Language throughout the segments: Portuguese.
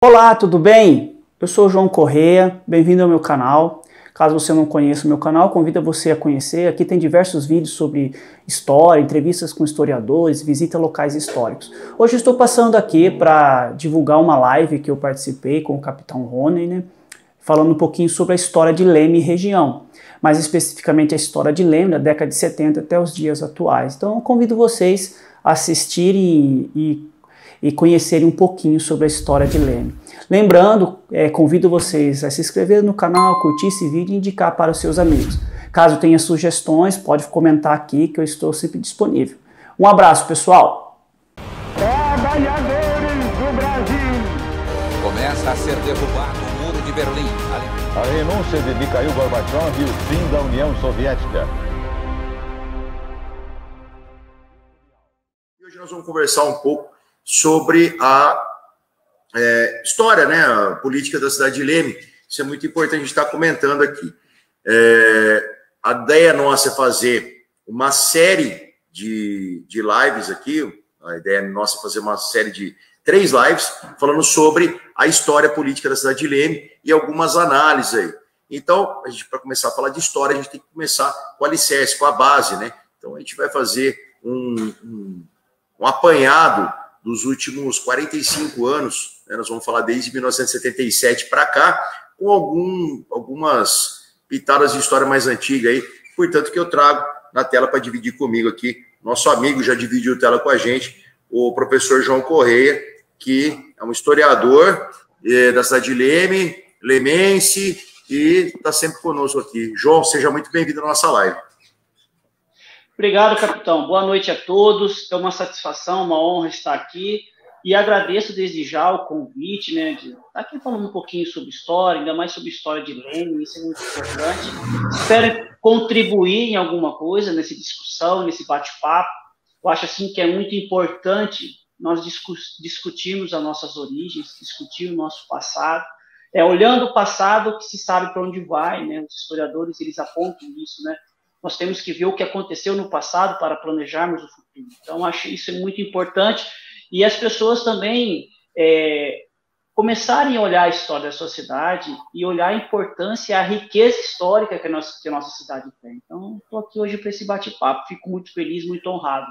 Olá, tudo bem? Eu sou o João Correia, bem-vindo ao meu canal. Caso você não conheça o meu canal, convido você a conhecer. Aqui tem diversos vídeos sobre história, entrevistas com historiadores, visita a locais históricos. Hoje estou passando aqui para divulgar uma live que eu participei com o Capitão Rony, né? Falando um pouquinho sobre a história de Leme e região, mais especificamente a história de Leme da década de 70 até os dias atuais. Então eu convido vocês a assistirem e conhecerem um pouquinho sobre a história de Leme. Lembrando, convido vocês a se inscrever no canal, curtir esse vídeo e indicar para os seus amigos. Caso tenha sugestões, pode comentar aqui que eu estou sempre disponível. Um abraço, pessoal! Trabalhadores do Brasil! Começa a ser derrubado o Muro de Berlim. A renúncia de Mikhail Gorbachev e o fim da União Soviética. Hoje nós vamos conversar um pouco sobre a história, né, a política da cidade de Leme. Isso é muito importante a gente estar comentando aqui. A ideia nossa é fazer uma série de lives aqui. A ideia nossa é fazer uma série de 3 lives falando sobre a história política da cidade de Leme e algumas análises aí. Então, para começar a falar de história, a gente tem que começar com o alicerce, com a base, né? Então, a gente vai fazer um apanhado dos últimos 45 anos, né? Nós vamos falar desde 1977 para cá, com algumas pitadas de história mais antiga aí, portanto, que eu trago na tela para dividir comigo aqui. Nosso amigo já dividiu a tela com a gente, o professor João Correia, que é um historiador da cidade de Leme, lemense, e está sempre conosco aqui. João, seja muito bem-vindo à nossa live. Obrigado, capitão. Boa noite a todos. É uma satisfação, uma honra estar aqui e agradeço desde já o convite, né, de estar aqui falando um pouquinho sobre história, ainda mais sobre história de Leme, isso é muito importante. Espero contribuir em alguma coisa nessa discussão, nesse bate-papo. Eu acho assim que é muito importante nós discutirmos as nossas origens, discutir o nosso passado. Olhando o passado que se sabe para onde vai, né? Os historiadores eles apontam isso, né? Nós temos que ver o que aconteceu no passado para planejarmos o futuro. Então, acho isso é muito importante. E as pessoas também começarem a olhar a história da sociedade e olhar a importância e a riqueza histórica que a nossa cidade tem. Então, estou aqui hoje para esse bate-papo. Fico muito feliz, muito honrado.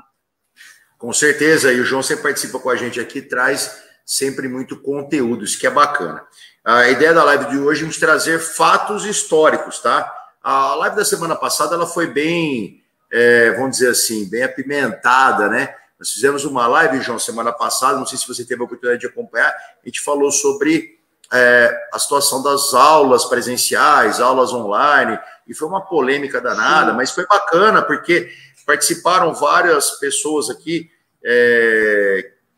Com certeza. E o João sempre participa com a gente aqui, traz sempre muito conteúdo. Isso que é bacana. A ideia da live de hoje é a gente trazer fatos históricos, tá? A live da semana passada ela foi bem, vamos dizer assim, bem apimentada, né? Nós fizemos uma live, João, semana passada, não sei se você teve a oportunidade de acompanhar, a gente falou sobre a situação das aulas presenciais, aulas online, e foi uma polêmica danada, sim, mas foi bacana, porque participaram várias pessoas aqui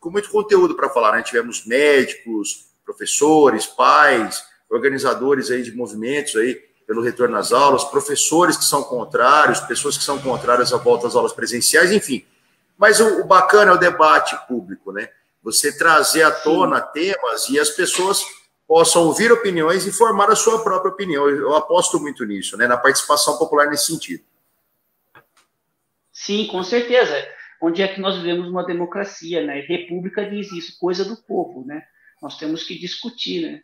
com muito conteúdo para falar, né? Tivemos médicos, professores, pais, organizadores aí de movimentos aí, pelo retorno às aulas, professores que são contrários, pessoas que são contrárias à volta às aulas presenciais, enfim. Mas o bacana é o debate público, né? Você trazer à tona temas e as pessoas possam ouvir opiniões e formar a sua própria opinião. Eu aposto muito nisso, né? Na participação popular nesse sentido. Sim, com certeza. Onde é que nós vivemos uma democracia, né? República diz isso, coisa do povo, né? Nós temos que discutir, né?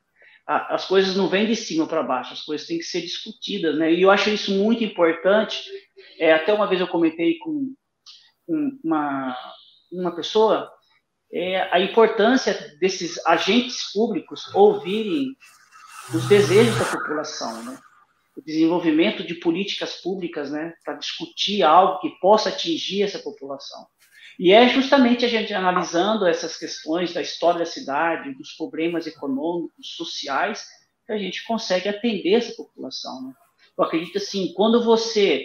As coisas não vêm de cima para baixo, as coisas têm que ser discutidas, né? E eu acho isso muito importante. Até uma vez eu comentei com uma pessoa a importância desses agentes públicos ouvirem os desejos da população, né? O desenvolvimento de políticas públicas, né? Para discutir algo que possa atingir essa população. E é justamente a gente analisando essas questões da história da cidade, dos problemas econômicos, sociais, que a gente consegue atender essa população, né? Eu acredito assim, quando você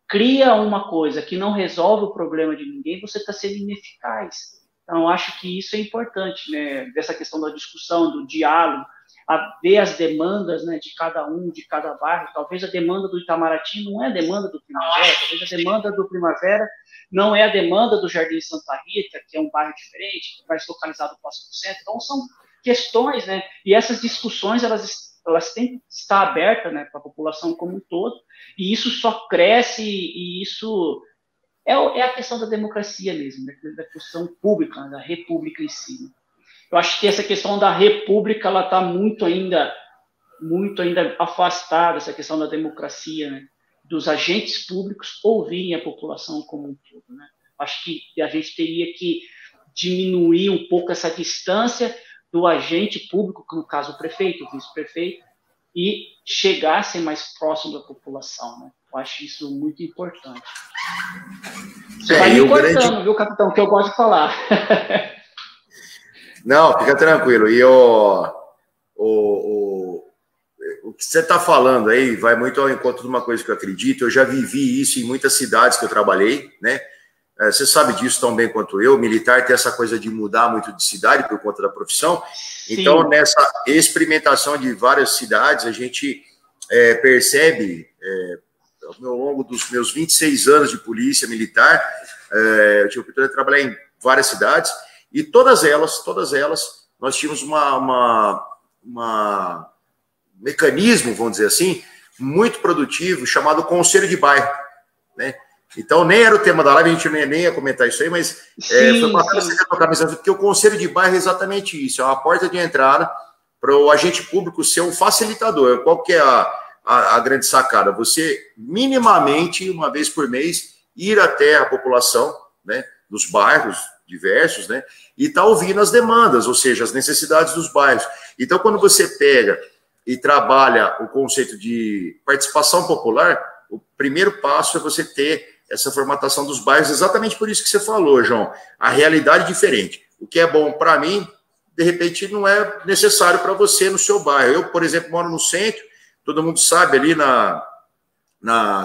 cria uma coisa que não resolve o problema de ninguém, você está sendo ineficaz. Então, eu acho que isso é importante, né? Dessa questão da discussão, do diálogo, a ver as demandas, né, de cada um, de cada bairro. Talvez a demanda do Itamaraty não é a demanda do Primavera, talvez a demanda do Primavera não é a demanda do Jardim Santa Rita, que é um bairro diferente, mais localizado próximo do centro. Então, são questões, né? E essas discussões, elas têm que estar abertas, né, para a população como um todo, e isso só cresce, e isso é a questão da democracia mesmo, da questão pública, né, da república em si. eu acho que essa questão da república, ela está muito ainda afastada, essa questão da democracia, né? Dos agentes públicos ouvirem a população como um todo, né? Acho que a gente teria que diminuir um pouco essa distância do agente público, no caso o prefeito, o vice-prefeito, e chegar a ser mais próximo da população, né? Eu acho isso muito importante. Você vai me cortando, viu, capitão, que eu gosto de falar. Não, fica tranquilo. E o que você está falando aí vai muito ao encontro de uma coisa que eu acredito. Eu já vivi isso em muitas cidades que eu trabalhei, né? Você sabe disso tão bem quanto eu. O militar tem essa coisa de mudar muito de cidade por conta da profissão. Sim. Então, nessa experimentação de várias cidades, a gente percebe, ao longo dos meus 26 anos de polícia militar, eu tive a oportunidade de trabalhar em várias cidades, e todas elas, nós tínhamos um mecanismo, vamos dizer assim, muito produtivo, chamado Conselho de Bairro, né? Então, nem era o tema da live, a gente nem ia comentar isso aí, mas foi bacana você tocar a mensagem, porque o Conselho de Bairro é exatamente isso, é uma porta de entrada para o agente público ser um facilitador. Qual que é a grande sacada? Você, minimamente, uma vez por mês, ir até a população, né, dos bairros diversos, né, e estar ouvindo as demandas, ou seja, as necessidades dos bairros. Então, quando você pega e trabalha o conceito de participação popular, o primeiro passo é você ter essa formatação dos bairros, exatamente por isso que você falou, João, a realidade diferente. O que é bom para mim, de repente, não é necessário para você no seu bairro. Eu, por exemplo, moro no centro, todo mundo sabe, ali na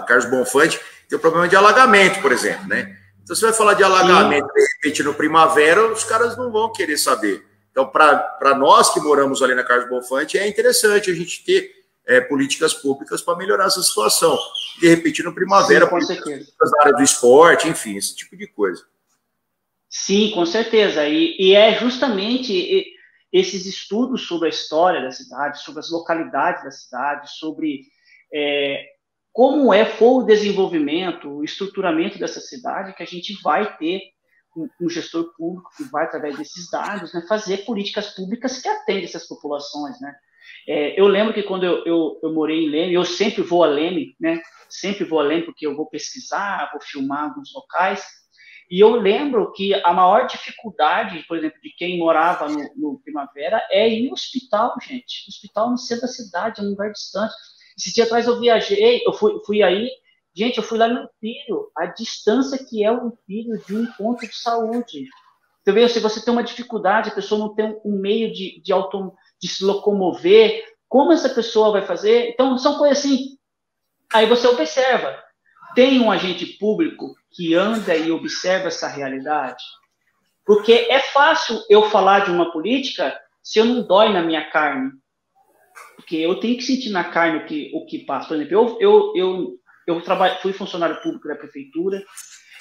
Carlos Bonfante, tem o problema de alagamento, por exemplo, né? Então, você vai falar de alagamento, de repente, no primavera, os caras não vão querer saber. Então, para nós que moramos ali na Carlos Bonfante, é interessante a gente ter políticas públicas para melhorar essa situação. De repente, no primavera, na área do esporte, enfim, esse tipo de coisa. Sim, com certeza. E é justamente esses estudos sobre a história da cidade, sobre as localidades da cidade, sobre como foi o desenvolvimento, o estruturamento dessa cidade, que a gente vai ter um gestor público que vai, através desses dados, né, fazer políticas públicas que atendem essas populações, né? Eu lembro que quando eu morei em Leme, eu sempre vou a Leme, né? Sempre vou a Leme porque eu vou pesquisar, vou filmar alguns locais. E eu lembro que a maior dificuldade, por exemplo, de quem morava no Primavera é ir no hospital, gente. O hospital no centro da cidade, é um lugar distante. Esse dia atrás eu viajei, eu fui aí, gente, eu fui lá no Empírio, a distância que é o Empírio de um ponto de saúde. Então, se você tem uma dificuldade, a pessoa não tem um meio de se locomover, como essa pessoa vai fazer? Então, são coisas assim. Aí você observa. Tem um agente público que anda e observa essa realidade? Porque é fácil eu falar de uma política se eu não dói na minha carne. Porque eu tenho que sentir na carne o que passa. Por exemplo, eu fui funcionário público da prefeitura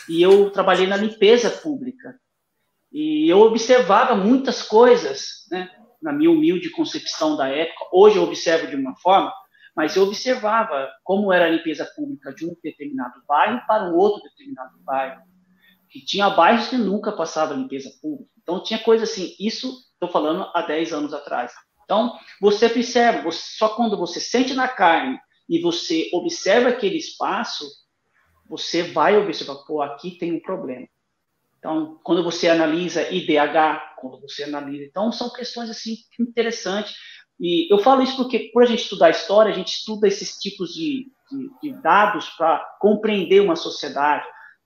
e eu trabalhei na limpeza pública. E eu observava muitas coisas, né? Na minha humilde concepção da época. Hoje eu observo de uma forma, mas eu observava como era a limpeza pública de um determinado bairro para um outro determinado bairro. Que tinha bairros que nunca passava limpeza pública. Então, tinha coisa assim. Isso, estou falando há 10 anos atrás. Então, você observa, só quando você sente na carne e você observa aquele espaço, você vai observar, pô, aqui tem um problema. Então, quando você analisa IDH, quando você analisa... Então, são questões, assim, interessantes. E eu falo isso porque, por a gente estudar história, a gente estuda esses tipos de dados para compreender uma sociedade.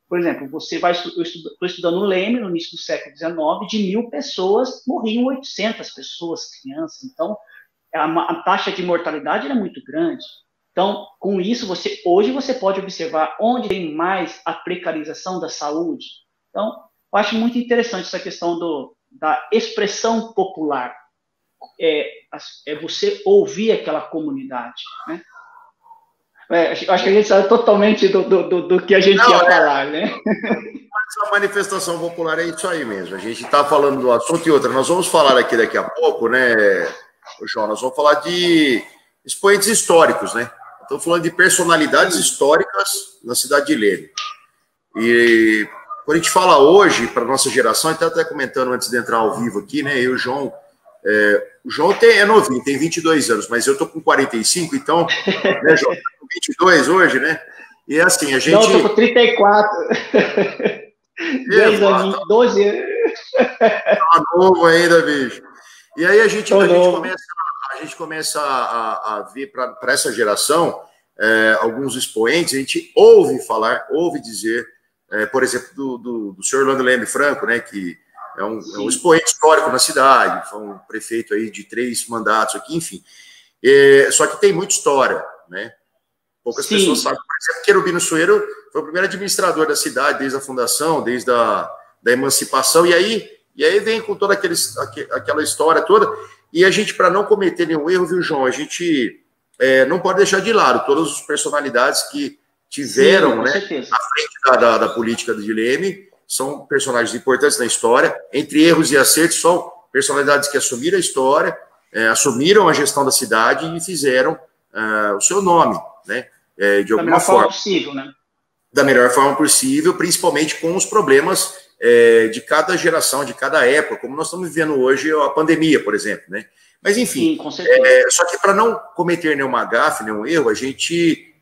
Por exemplo, eu estou estudando o Leme, no início do século XIX, de 1.000 pessoas, morriam 800 pessoas, crianças. Então, a taxa de mortalidade era muito grande. Então, com isso, hoje você pode observar onde tem mais a precarização da saúde. Então, eu acho muito interessante essa questão da expressão popular. Você ouvir aquela comunidade, né? Eu acho que a gente sabe totalmente do que a gente ia falar, né? A manifestação popular é isso aí mesmo. A gente está falando do assunto e outra. Nós vamos falar aqui daqui a pouco, né, João? Nós vamos falar de expoentes históricos, né? Estou falando de personalidades históricas na cidade de Leme. E quando a gente fala hoje, para a nossa geração, então até comentando antes de entrar ao vivo aqui, né? Eu e o João. O João é novinho, tem 22 anos, mas eu tô com 45, então, né, João, tá com 22 hoje, né? E assim, a gente... Não, eu tô com 34. 10 anos, 12 anos. Tá novo ainda, bicho. E aí a gente começa a ver para essa geração alguns expoentes, a gente ouve falar, ouve dizer, por exemplo, do senhor Orlando Leme Franco, né, que é um expoente histórico na cidade, foi um prefeito aí de 3 mandatos aqui, enfim. Só que tem muita história, né? Poucas pessoas sabem. Por exemplo, Querubino Sueiro foi o primeiro administrador da cidade desde a fundação, desde a emancipação, e aí vem com toda aquela história toda, e a gente, para não cometer nenhum erro, viu, João, a gente não pode deixar de lado todas as personalidades que tiveram, né, à frente da política de Leme. São personagens importantes na história. Entre erros e acertos, são personalidades que assumiram a história, assumiram a gestão da cidade e fizeram o seu nome, né? De alguma forma. Possível, né? Da melhor forma possível, principalmente com os problemas de cada geração, de cada época, como nós estamos vivendo hoje, a pandemia, por exemplo, né? Mas, enfim, sim, com certeza. Só que para não cometer nenhuma gafe, nenhum erro, a gente,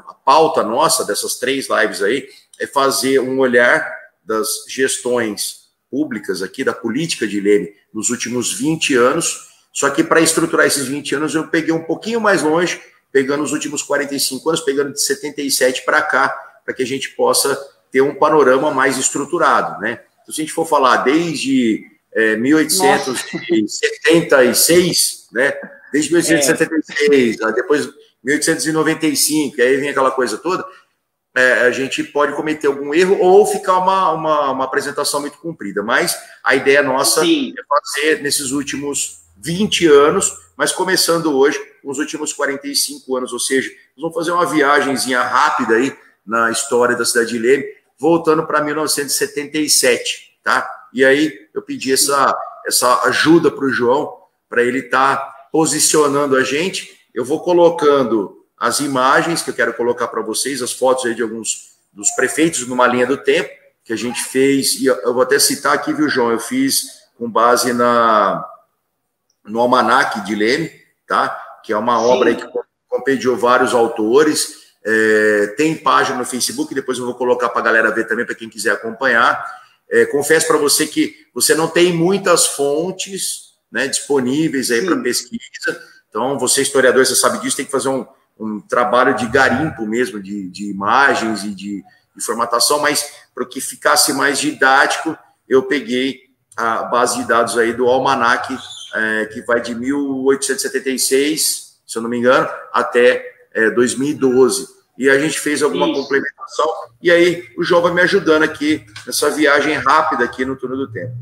a pauta nossa dessas 3 lives aí, é fazer um olhar das gestões públicas aqui, da política de Leme, nos últimos 20 anos, só que para estruturar esses 20 anos eu peguei um pouquinho mais longe, pegando os últimos 45 anos, pegando de 77 para cá, para que a gente possa ter um panorama mais estruturado, né? Então, se a gente for falar desde 1876, né? Desde 1876, depois 1895, aí vem aquela coisa toda, a gente pode cometer algum erro ou ficar uma apresentação muito comprida, mas a ideia nossa é fazer nesses últimos 20 anos, mas começando hoje com os últimos 45 anos, ou seja, nós vamos fazer uma viagenzinha rápida aí na história da cidade de Leme, voltando para 1977, tá? E aí eu pedi essa ajuda para o João, para ele estar posicionando a gente. Eu vou colocando as imagens que eu quero colocar para vocês, as fotos aí de alguns dos prefeitos numa linha do tempo que a gente fez, e eu vou até citar aqui, viu, João? Eu fiz com base no Almanaque de Leme, tá? Que é uma obra aí que compediu vários autores, tem página no Facebook, depois eu vou colocar para a galera ver também, para quem quiser acompanhar. Confesso para você que você não tem muitas fontes, né, disponíveis aí para pesquisa, então você, historiador, você sabe disso, tem que fazer um trabalho de garimpo mesmo, de imagens e de formatação, mas para que ficasse mais didático, eu peguei a base de dados aí do Almanaque, que vai de 1876, se eu não me engano, até 2012. E a gente fez alguma complementação, e aí o João vai me ajudando aqui nessa viagem rápida aqui no Túnel do Tempo.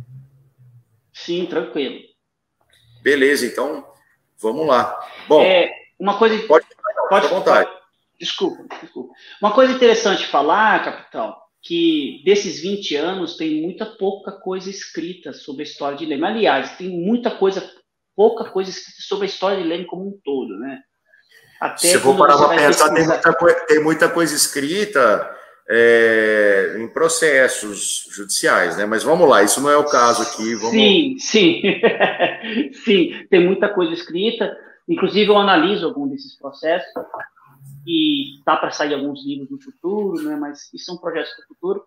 Sim, tranquilo. Beleza, então vamos lá. Bom, uma coisa... Pode à vontade. Desculpa. Uma coisa interessante falar, capitão, que desses 20 anos tem pouca coisa escrita sobre a história de Leme. Aliás, tem pouca coisa escrita sobre a história de Leme como um todo, né? Até se eu for parar para pensar, tem muita coisa escrita em processos judiciais, né? Mas vamos lá, isso não é o caso aqui. Sim. Sim, tem muita coisa escrita. Inclusive, eu analiso algum desses processos e dá para sair alguns livros no futuro, né? Mas isso são projetos para o futuro.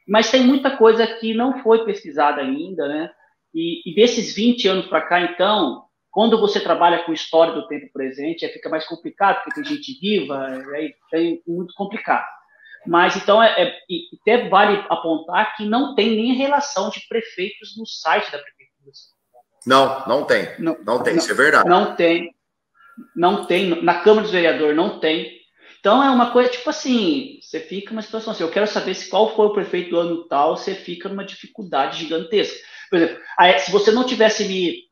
Mas tem muita coisa que não foi pesquisada ainda, né? E desses 20 anos para cá, então, quando você trabalha com história do tempo presente, aí fica mais complicado, porque tem gente viva, aí é muito complicado. Mas, então, até vale apontar que não tem nem relação de prefeitos no site da prefeitura. Não tem. Não tem, isso é verdade. Não tem, na Câmara dos Vereadores não tem. Então é uma coisa, tipo assim, você fica numa situação assim, eu quero saber qual foi o prefeito do ano tal, você fica numa dificuldade gigantesca. Por exemplo, se você não tivesse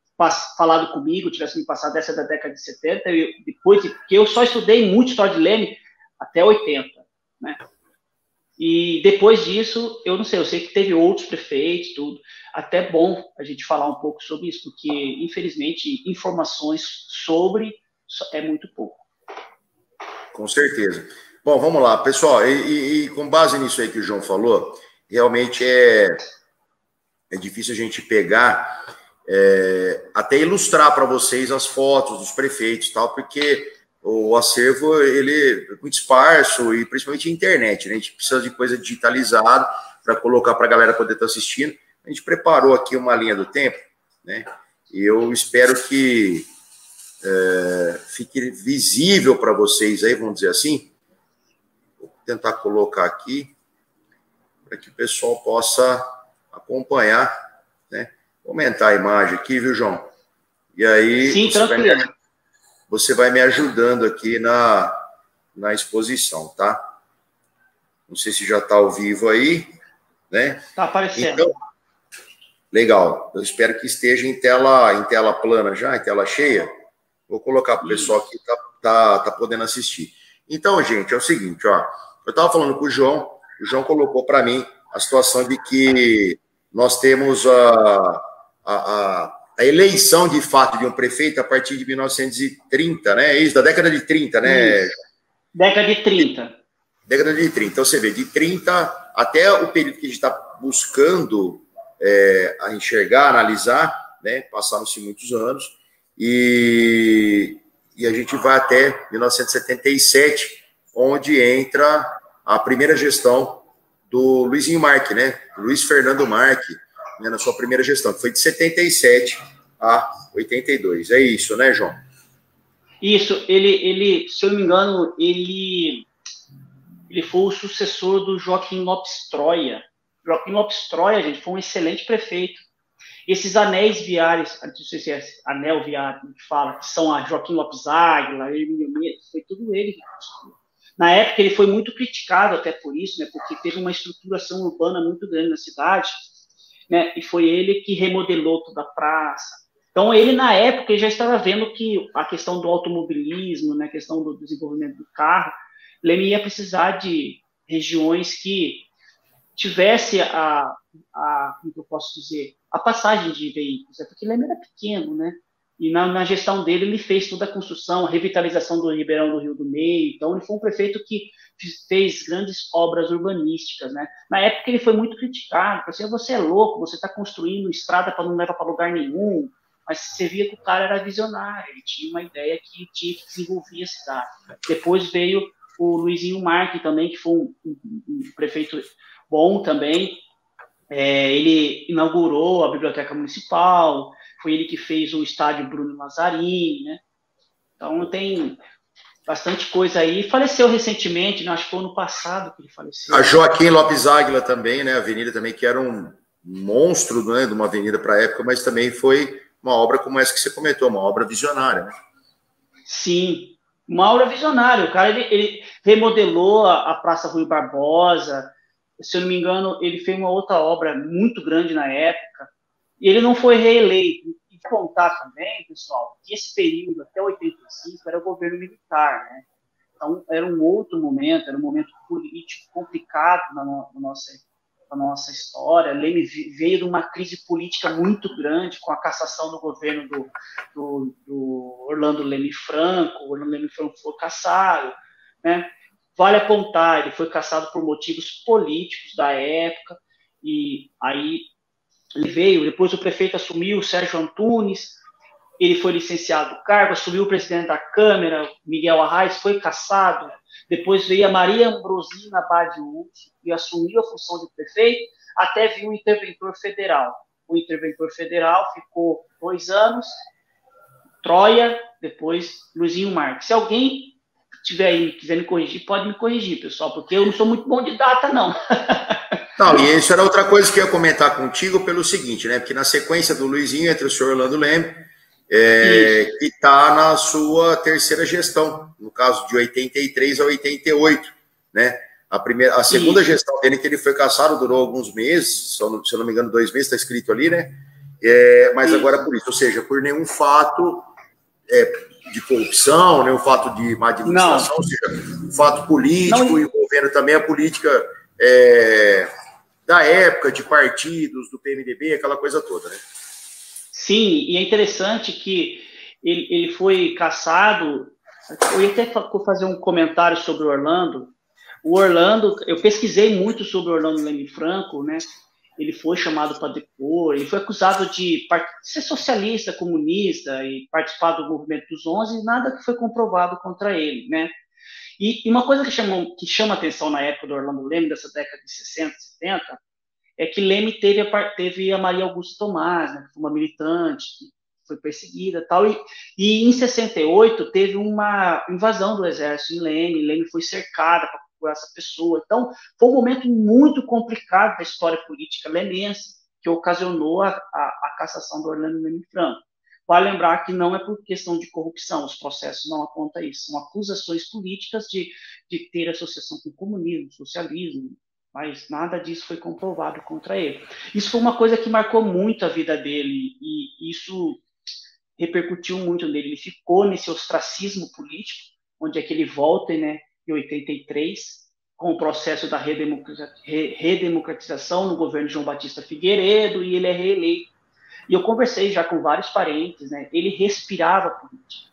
falado comigo, tivesse me passado essa da década de 70, porque eu só estudei muito história de Leme até 80, né? E depois disso, eu não sei, eu sei que teve outros prefeitos, tudo. Até bom a gente falar um pouco sobre isso, porque, infelizmente, informações sobre é muito pouco. Com certeza. Bom, vamos lá, pessoal, e com base nisso aí que o João falou, realmente é difícil a gente pegar, até ilustrar para vocês as fotos dos prefeitos e tal, porque o acervo ele é muito esparso, e principalmente a internet, né? A gente precisa de coisa digitalizada para colocar para a galera poder estar assistindo. A gente preparou aqui uma linha do tempo, né? E eu espero que fique visível para vocês aí, vamos dizer assim. Vou tentar colocar aqui para que o pessoal possa acompanhar, né? Vou aumentar a imagem aqui, viu, João? E aí sim, tranquilo. Você vai me ajudando aqui na exposição, tá? Não sei se já está ao vivo aí, né? Está aparecendo. Então, legal. Eu espero que esteja em tela plana já, em tela cheia. Vou colocar para o pessoal que tá podendo assistir. Então, gente, é o seguinte, ó. Eu estava falando com o João colocou para mim a situação de que nós temos a eleição de fato de um prefeito a partir de 1930, né? Isso, da década de 30, né? Isso. Década de 30. Década de 30. Então, você vê, de 30 até o período que a gente está buscando a enxergar, analisar, né? Passaram-se muitos anos, e a gente vai até 1977, onde entra a primeira gestão do Luizinho Marque, né? Luiz Fernando Marque, né? Na sua primeira gestão, que foi de 77 a 82. É isso, né, João? Isso, ele, se eu não me engano, ele foi o sucessor do Joaquim Lopes Troia. Joaquim Lopes Troia, gente, foi um excelente prefeito. Esses anéis viários, não sei se é anel viário que fala, que são a Joaquim Lopes Águila, foi tudo ele que construiu. Na época ele foi muito criticado até por isso, né, porque teve uma estruturação urbana muito grande na cidade, né, e foi ele que remodelou toda a praça. Então ele, na época, ele já estava vendo que a questão do automobilismo, né, a questão do desenvolvimento do carro, Leme ia precisar de regiões que tivesse como eu posso dizer, a passagem de veículos, porque Leme era pequeno, né? E na gestão dele ele fez toda a construção, a revitalização do Ribeirão do Rio do Meio. Então ele foi um prefeito que fez grandes obras urbanísticas, né? Na época ele foi muito criticado, assim, você é louco, você está construindo estrada para não levar para lugar nenhum. Mas você via que o cara era visionário, ele tinha uma ideia que tinha que desenvolver a cidade. Depois veio o Luizinho Marque também, que foi um prefeito bom também. Ele inaugurou a Biblioteca Municipal, foi ele que fez o estádio Bruno Lazzarini, né? Então tem bastante coisa aí. Faleceu recentemente, né? Acho que foi ano passado que ele faleceu. A Joaquim Lopes Águila também, né? A avenida também, que era um monstro, né, de uma avenida para a época, mas também foi uma obra como essa que você comentou, uma obra visionária, né? Sim, uma obra visionária. O cara, ele remodelou a Praça Rui Barbosa. Se eu não me engano, ele fez uma outra obra muito grande na época, e ele não foi reeleito. E contar também, pessoal, que esse período, até 85, era o governo militar, né? Então, era um outro momento, era um momento político complicado na nossa história. Leme veio de uma crise política muito grande, com a cassação do governo do Orlando Leme Franco. O Orlando Leme Franco foi cassado, né? Vale apontar, ele foi cassado por motivos políticos da época, e aí ele veio, depois o prefeito assumiu, o Sérgio Antunes, ele foi licenciado do cargo, assumiu o presidente da Câmara, Miguel Arraes, foi cassado, depois veio a Maria Ambrosina Badiou e assumiu a função de prefeito, até vir um interventor federal. O interventor federal ficou 2 anos, Troia, depois Luizinho Marques. Se alguém tiver aí, quiser me corrigir, pode me corrigir, pessoal, porque eu não sou muito bom de data, não. Não, e isso era outra coisa que eu ia comentar contigo pelo seguinte, né? Porque na sequência do Luizinho entra o senhor Orlando Leme, que está na sua terceira gestão, no caso de 83 a 88, né? A segunda gestão dele, que ele foi cassado, durou alguns meses, se eu não me engano, 2 meses, está escrito ali, né? Mas agora por isso, ou seja, por nenhum fato de corrupção, nenhum fato de má administração, ou seja, um fato político, envolvendo também a política da época, de partidos, do PMDB, aquela coisa toda, né? Sim, e é interessante que ele foi cassado. Eu ia até fazer um comentário sobre o Orlando, O Orlando, eu pesquisei muito sobre o Orlando Leme Franco, né? Ele foi chamado para depor, ele foi acusado de ser socialista, comunista e participar do movimento dos 11, e nada que foi comprovado contra ele, né? E uma coisa que chama atenção na época do Orlando Leme, dessa década de 60, 70, é que Leme teve a Maria Augusta Tomás, né, que foi uma militante, que foi perseguida e tal, e em 68 teve uma invasão do exército em Leme foi cercada para procurar essa pessoa. Então, foi um momento muito complicado da história política lemense, que ocasionou a cassação do Orlando Leme Franco. Vale lembrar que não é por questão de corrupção, os processos não apontam isso, são acusações políticas de ter associação com o comunismo, socialismo, mas nada disso foi comprovado contra ele. Isso foi uma coisa que marcou muito a vida dele, e isso repercutiu muito nele. Ele ficou nesse ostracismo político, onde é que ele volta, né, em 83, com o processo da redemocratização no governo de João Batista Figueiredo, e ele é reeleito. E eu conversei já com vários parentes, né? Ele respirava política.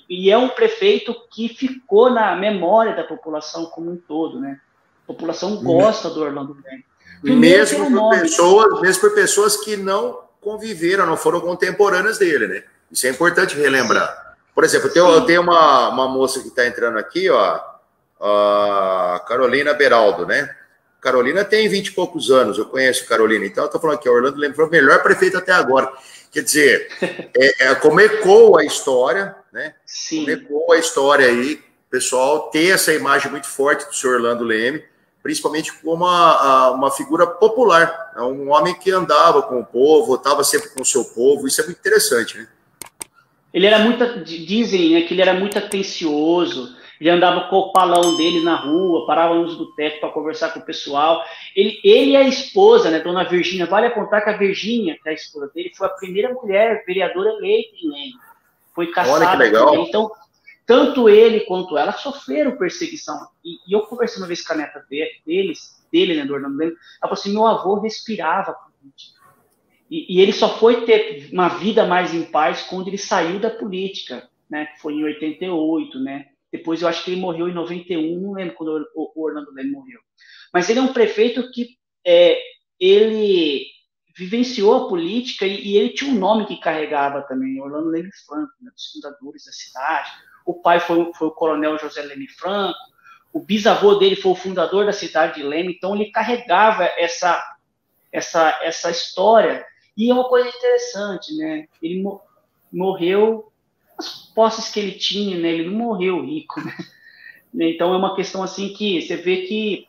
E é um prefeito que ficou na memória da população como um todo, né? A população gosta do Orlando Leme. Mesmo por pessoas que não conviveram, não foram contemporâneas dele, né? Isso é importante relembrar. Por exemplo, eu tenho uma moça que está entrando aqui, ó, a Carolina Beraldo, né? Carolina tem 20 e poucos anos, eu conheço Carolina, então eu estou falando aqui, Orlando Leme foi o melhor prefeito até agora. Quer dizer, como ecoou a história, né? Sim. Como ecoou a história aí, o pessoal ter essa imagem muito forte do senhor Orlando Leme, principalmente como uma figura popular, um homem que andava com o povo, estava sempre com o seu povo, isso é muito interessante, né? Ele era dizem, né, que ele era muito atencioso. Ele andava com o palão dele na rua, parava nos botecos para conversar com o pessoal. Ele e a esposa, né, Dona Virgínia, vale apontar que a Virgínia, que é a esposa dele, foi a primeira mulher vereadora eleita em Leme. Foi caçada. Olha que legal. Também. Então, tanto ele quanto ela sofreram perseguição. E eu conversei uma vez com a neta dele, né, do Orlando Leme, ela falou assim, meu avô respirava política. E ele só foi ter uma vida mais em paz quando ele saiu da política, né, que foi em 88, né. Depois eu acho que ele morreu em 91, não lembro quando o Orlando Leme morreu. Mas ele é um prefeito que ele vivenciou a política e ele tinha um nome que carregava também, Orlando Leme Franco, né, dos fundadores da cidade. O pai foi o coronel José Leme Franco, o bisavô dele foi o fundador da cidade de Leme, então ele carregava essa história. E é uma coisa interessante, né? Ele morreu... as posses que ele tinha, né, ele não morreu rico, né? Então é uma questão assim que você vê que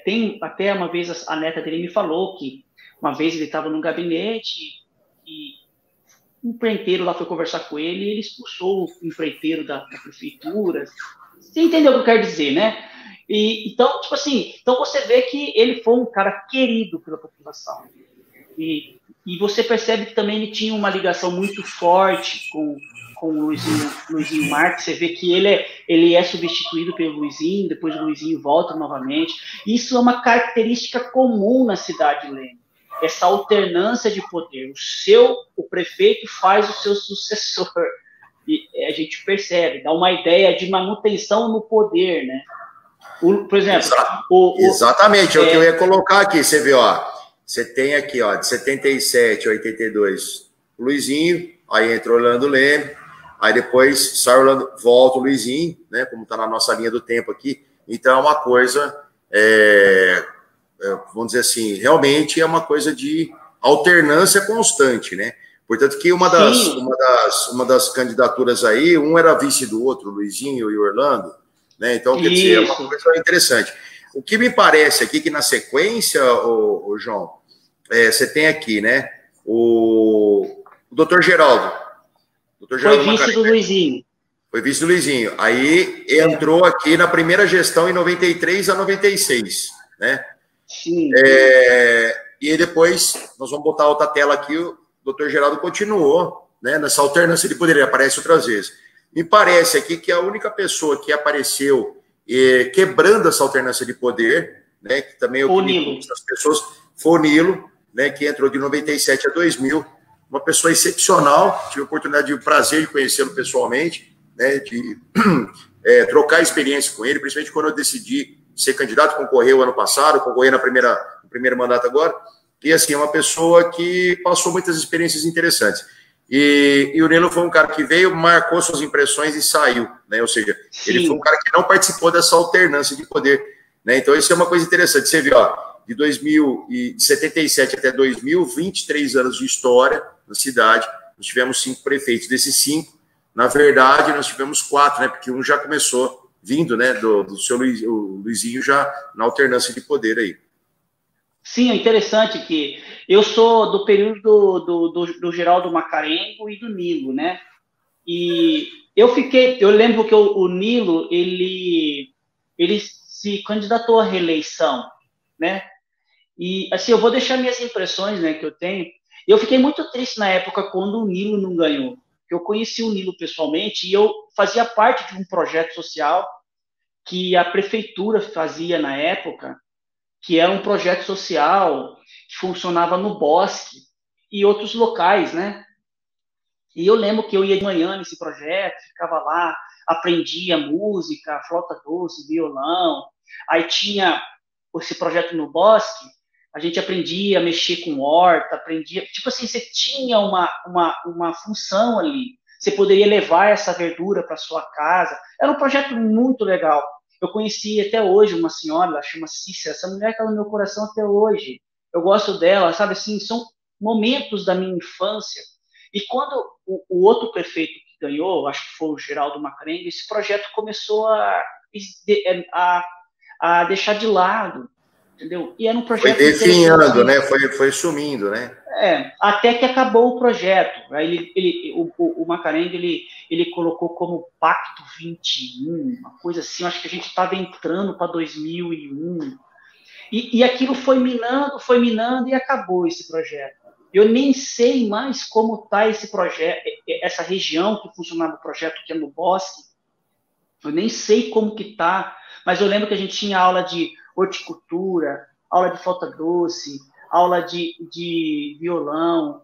tem até uma vez a neta dele me falou que uma vez ele estava no gabinete e um empreiteiro lá foi conversar com ele e ele expulsou o empreiteiro da prefeitura. Você entendeu o que eu quero dizer, né? Então, tipo assim, então você vê que ele foi um cara querido pela população. E você percebe que também ele tinha uma ligação muito forte com o Luizinho Marques. Você vê que ele é substituído pelo Luizinho, depois o Luizinho volta novamente. Isso é uma característica comum na cidade de Leme. Essa alternância de poder. O prefeito faz o seu sucessor. E a gente percebe, dá uma ideia de manutenção no poder, né? Por exemplo... Exatamente, é o que eu ia colocar aqui. Você vê, ó. Você tem aqui, ó, de 77 a 82, Luizinho, aí entra Orlando Leme, aí depois sai volta o Luizinho, né, como está na nossa linha do tempo aqui. Então é uma coisa, vamos dizer assim, realmente é uma coisa de alternância constante, né? Portanto que uma das candidaturas aí, um era vice do outro, Luizinho e Orlando, né? Então, quer dizer, é uma coisa interessante. O que me parece aqui que na sequência, o João, você tem aqui, né, o Dr. Geraldo. Foi vice do Luizinho. Foi vice do Luizinho. Aí entrou aqui na primeira gestão em 93 a 96, né? Sim. E aí depois, nós vamos botar outra tela aqui, o Dr. Geraldo continuou, né, nessa alternância de poder, ele aparece outras vezes. Me parece aqui que a única pessoa que apareceu quebrando essa alternância de poder, né, que também eu as pessoas, foi o Nilo, né, que entrou de 97 a 2000, uma pessoa excepcional, tive a oportunidade e o prazer de conhecê-lo pessoalmente, né, de trocar experiência com ele, principalmente quando eu decidi ser candidato, concorreu ano passado, concorri no primeiro mandato agora, e assim, é uma pessoa que passou muitas experiências interessantes. E o Nilo foi um cara que veio, marcou suas impressões e saiu, né? Ou seja, Sim. Ele foi um cara que não participou dessa alternância de poder, né? Então, isso é uma coisa interessante. Você vê, ó, de 1977 até 2000, 23 anos de história na cidade, nós tivemos 5 prefeitos. Desses 5, na verdade, nós tivemos 4, né? Porque um já começou vindo, né? Do seu o Luizinho já na alternância de poder aí. Sim, é interessante que eu sou do período do Geraldo Macarengo e do Nilo, né? E eu lembro que o Nilo, ele se candidatou à reeleição, né? E, assim, eu vou deixar minhas impressões, né, que eu tenho. Eu fiquei muito triste na época quando o Nilo não ganhou. Eu conheci o Nilo pessoalmente e eu fazia parte de um projeto social que a prefeitura fazia na época, que era um projeto social que funcionava no Bosque e outros locais, né? E eu lembro que eu ia de manhã nesse projeto, ficava lá, aprendia música, flauta doce, violão. Aí tinha esse projeto no Bosque, a gente aprendia a mexer com horta, aprendia... Tipo assim, você tinha uma função ali. Você poderia levar essa verdura para sua casa. Era um projeto muito legal. Eu conheci até hoje uma senhora, ela chama Cícera, essa mulher está no meu coração até hoje. Eu gosto dela, sabe assim, são momentos da minha infância. E quando o outro prefeito que ganhou, acho que foi o Geraldo Macarengo, esse projeto começou a deixar de lado, entendeu? E era um projeto... Foi definhando, né? Foi sumindo, né? Até que acabou o projeto. Aí o Macarengo, ele colocou como Pacto 21, uma coisa assim, acho que a gente estava entrando para 2001. E aquilo foi minando e acabou esse projeto. Eu nem sei mais como está esse projeto, essa região que funcionava o projeto, que é no Bosque. Eu nem sei como que está, mas eu lembro que a gente tinha aula de horticultura, aula de flauta doce, aula de violão.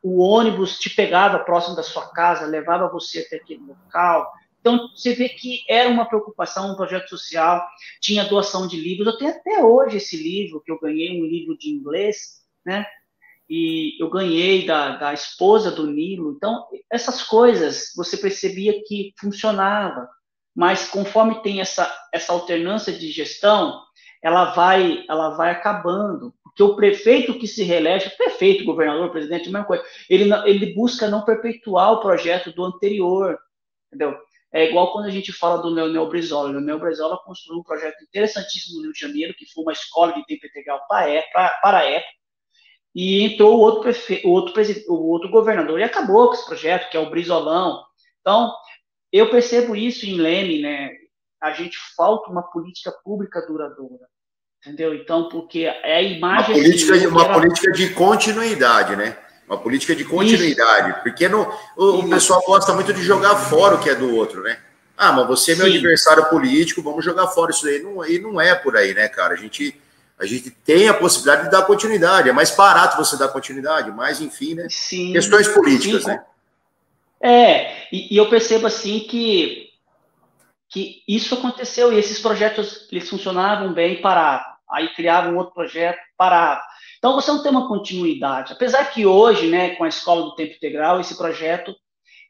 O ônibus te pegava próximo da sua casa, levava você até aquele local. Então, você vê que era uma preocupação, um projeto social, tinha doação de livros. Eu tenho até hoje esse livro, que eu ganhei, um livro de inglês, né? E eu ganhei da esposa do Nilo. Então, essas coisas, você percebia que funcionava. Mas, conforme tem essa alternância de gestão, ela vai acabando. Porque o prefeito que se reelege, prefeito, governador, presidente, a mesma coisa, ele busca não perpetuar o projeto do anterior, entendeu? É igual quando a gente fala do Leonel Brizola. O Leonel Brizola construiu um projeto interessantíssimo no Rio de Janeiro, que foi uma escola de tempo integral para a época, e entrou o outro governador e acabou com esse projeto, que é o Brizolão. Então, eu percebo isso em Leme, né? A gente falta uma política pública duradoura, entendeu? Então, porque é a imagem... Uma política de continuidade, né? Uma política de continuidade. Isso. Porque o pessoal gosta muito de jogar fora o que é do outro, né? Ah, mas você é meu adversário político, vamos jogar fora isso aí. E não é por aí, né, cara? A gente tem a possibilidade de dar continuidade. É mais barato você dar continuidade, mas, enfim, né? Sim, questões políticas, né? E eu percebo, assim, que isso aconteceu, e esses projetos, eles funcionavam bem e paravam. Aí criavam outro projeto, paravam. Então, você não tem uma continuidade. Apesar que hoje, né, com a Escola do Tempo Integral, esse projeto,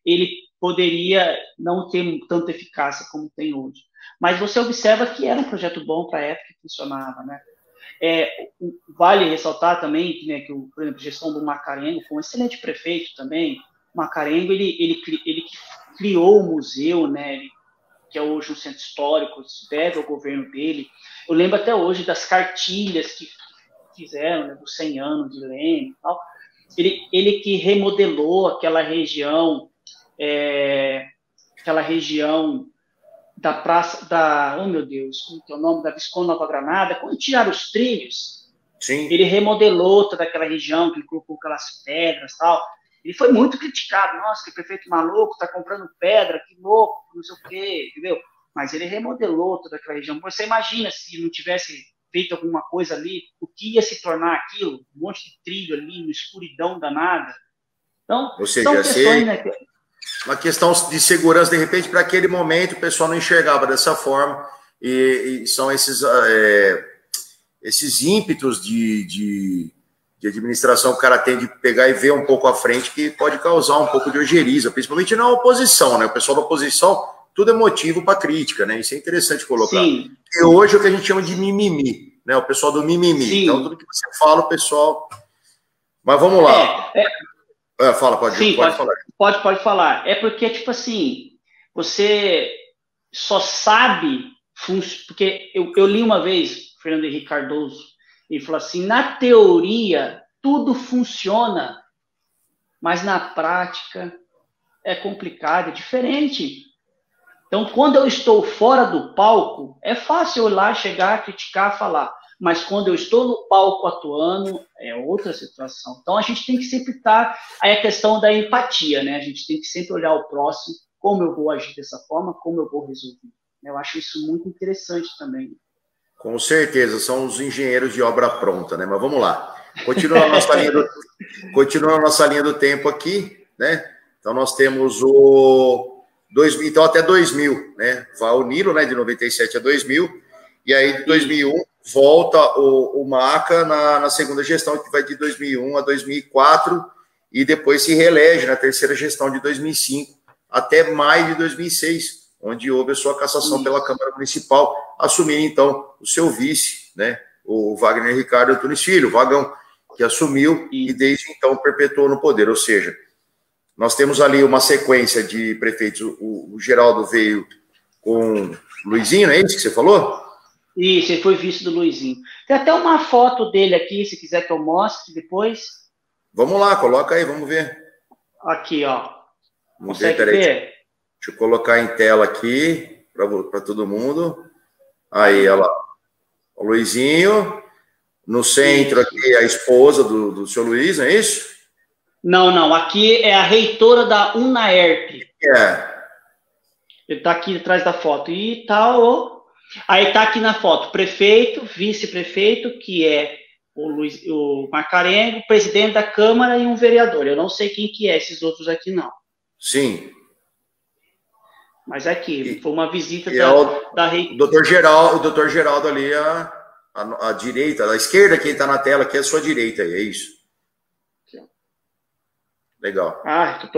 ele poderia não ter tanta eficácia como tem hoje. Mas você observa que era um projeto bom para a época que funcionava, né? Vale ressaltar também que, né, por exemplo, a gestão do Macarengo foi um excelente prefeito também. O Macarengo, ele criou o museu, né, que é hoje um centro histórico, deve ao governo dele. Eu lembro até hoje das cartilhas que fizeram, né, dos 100 anos de Leme e tal. Ele que remodelou aquela região da praça oh meu Deus, como que é o nome, da Visconde Nova Granada, quando tiraram os trilhos, Sim. Ele remodelou toda aquela região, que ele colocou aquelas pedras e tal. Ele foi muito criticado, nossa, que prefeito maluco, tá comprando pedra, que louco, não sei o quê, entendeu? Mas ele remodelou toda aquela região. Você imagina se não tivesse feito alguma coisa ali, o que ia se tornar aquilo? Um monte de trilho ali, uma escuridão danada. Então, ou seja, são questões, né? uma questão de segurança, de repente, para aquele momento o pessoal não enxergava dessa forma, e são esses ímpetos de administração que o cara tem de pegar e ver um pouco à frente, que pode causar um pouco de ojeriza, principalmente na oposição, né? O pessoal da oposição, tudo é motivo para crítica, né? Isso é interessante colocar. Sim. E hoje é o que a gente chama de mimimi, né? O pessoal do mimimi. Sim. Então, tudo que você fala, o pessoal... Mas vamos lá. Fala, pode falar. Pode falar. É porque, tipo assim, você só sabe... Porque eu li uma vez, Fernando Henrique Cardoso, ele falou assim, na teoria, tudo funciona, mas na prática é complicado, é diferente. Então, quando eu estou fora do palco, é fácil eu ir lá, chegar, criticar, falar. Mas quando eu estou no palco atuando, é outra situação. Então, a gente tem que sempre estar... Aí a questão da empatia, né? A gente tem que sempre olhar o próximo, como eu vou agir dessa forma, como eu vou resolver. Eu acho isso muito interessante também. Com certeza, são os engenheiros de obra pronta, né? Mas vamos lá. Continua a nossa linha do tempo aqui, né? Então, nós temos então, até 2000, né? Vai o Nilo, né? De 97 a 2000. E aí, de 2001, volta o Maca na segunda gestão, que vai de 2001 a 2004. E depois se reelege na terceira gestão de 2005 até maio de 2006. Onde houve a sua cassação pela Câmara Municipal, assumindo, então, o seu vice, né, o Wagner Ricardo Antunes Filho, o Vagão, que assumiu e desde então perpetuou no poder. Ou seja, nós temos ali uma sequência de prefeitos. O Geraldo veio com o Luizinho, não é isso que você falou? Isso, ele foi vice do Luizinho. Tem até uma foto dele aqui, se quiser que eu mostre depois. Vamos lá, coloca aí, vamos ver. Aqui, ó. Consegue ver? Deixa eu colocar em tela aqui para todo mundo. Aí, olha lá. O Luizinho. No centro aqui, a esposa do seu Luiz, não é isso? Não. Aqui é a reitora da UNAERP. Ele está aqui atrás da foto. E tal. Aí está aqui na foto. Prefeito, vice-prefeito, que é o Marcarengo, presidente da Câmara e um vereador. Eu não sei quem que é esses outros aqui, não. Sim. Mas aqui, foi uma visita da reitora. O doutor Geraldo ali, a direita, a esquerda, quem está na tela aqui é a sua direita, é isso. Legal. Tá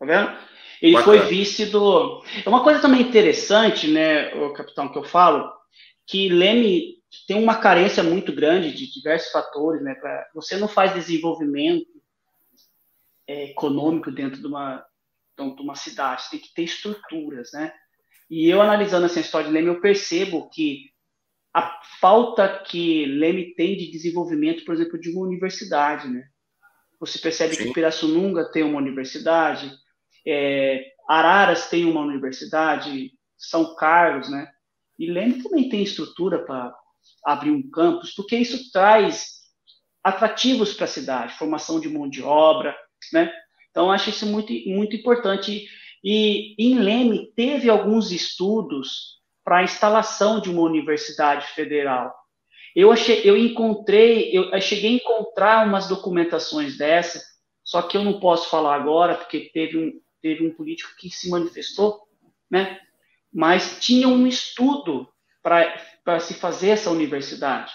vendo? Ele foi vice do... Uma coisa também interessante, né, o capitão, que eu falo, que Leme tem uma carência muito grande de diversos fatores, né? Você não faz desenvolvimento econômico dentro de uma cidade, você tem que ter estruturas, né? E eu, analisando essa história de Leme, eu percebo que a falta que Leme tem de desenvolvimento, por exemplo, de uma universidade, né? Você percebe que Pirassununga tem uma universidade, Araras tem uma universidade, São Carlos, né? E Leme também tem estrutura para abrir um campus, porque isso traz atrativos para a cidade, formação de mão de obra, né? Então, eu acho isso muito, muito importante. E em Leme teve alguns estudos para a instalação de uma universidade federal. Eu cheguei a encontrar umas documentações dessas, só que eu não posso falar agora, porque teve um político que se manifestou, né? Mas tinha um estudo para se fazer essa universidade,